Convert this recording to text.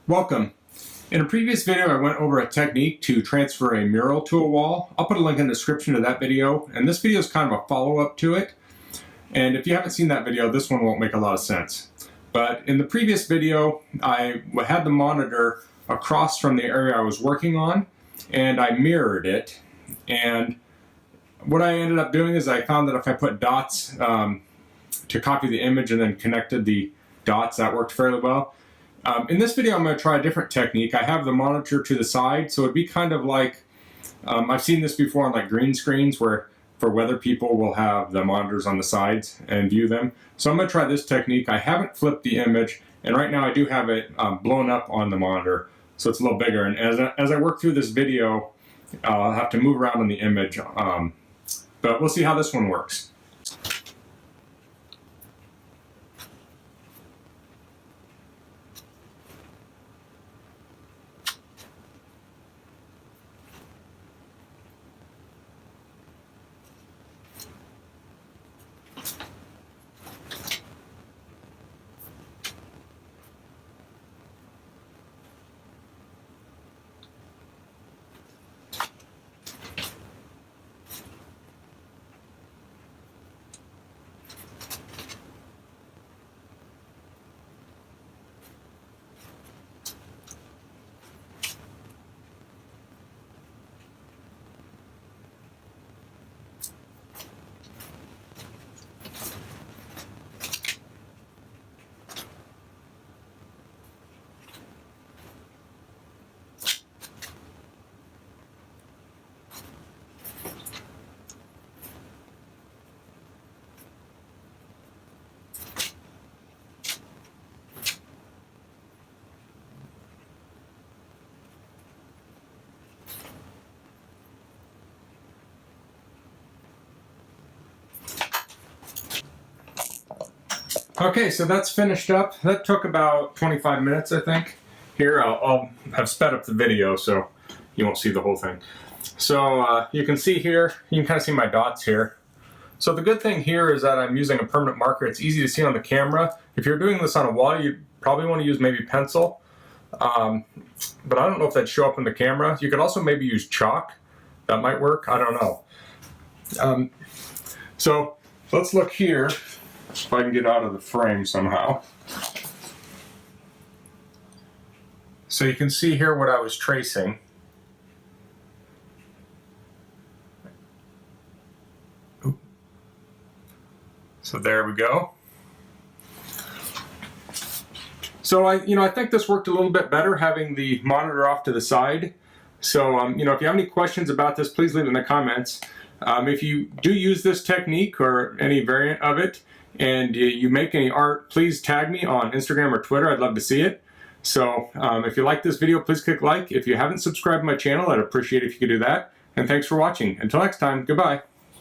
Welcome. In a previous video, I went over a technique to transfer a mural to a wall. I'll put a link in the description to that video, and this video is kind of a follow-up to it. And if you haven't seen that video, this one won't make a lot of sense. But in the previous video, I had the monitor across from the area I was working on, and I mirrored it. And what I ended up doing is I found that if I put dots to copy the image and then connected the dots, that worked fairly well. In this video, I'm going to try a different technique. I have the monitor to the side, so it'd be kind of like, I've seen this before on like green screens where for weather people will have the monitors on the sides and view them. So I'm going to try this technique. I haven't flipped the image, and right now I do have it blown up on the monitor, so it's a little bigger. And as I work through this video, I'll have to move around on the image, but we'll see how this one works. Okay, so that's finished up. That took about 25 minutes, I think. Here, I'll have sped up the video so you won't see the whole thing. So you can see here, you can kind of see my dots here. So the good thing here is that I'm using a permanent marker. It's easy to see on the camera. If you're doing this on a wall, you probably want to use maybe pencil. But I don't know if that'd show up in the camera. You could also maybe use chalk. That might work. I don't know. So let's look here. If I can get out of the frame somehow. So you can see here what I was tracing. So there we go. So I think this worked a little bit better having the monitor off to the side. So if you have any questions about this, please leave in the comments. If you do use this technique or any variant of it, and you make any art, please tag me on Instagram or Twitter. I'd love to see it. So if you like this video, please click like. If you haven't subscribed to my channel, I'd appreciate it if you could do that. And thanks for watching. Until next time, goodbye.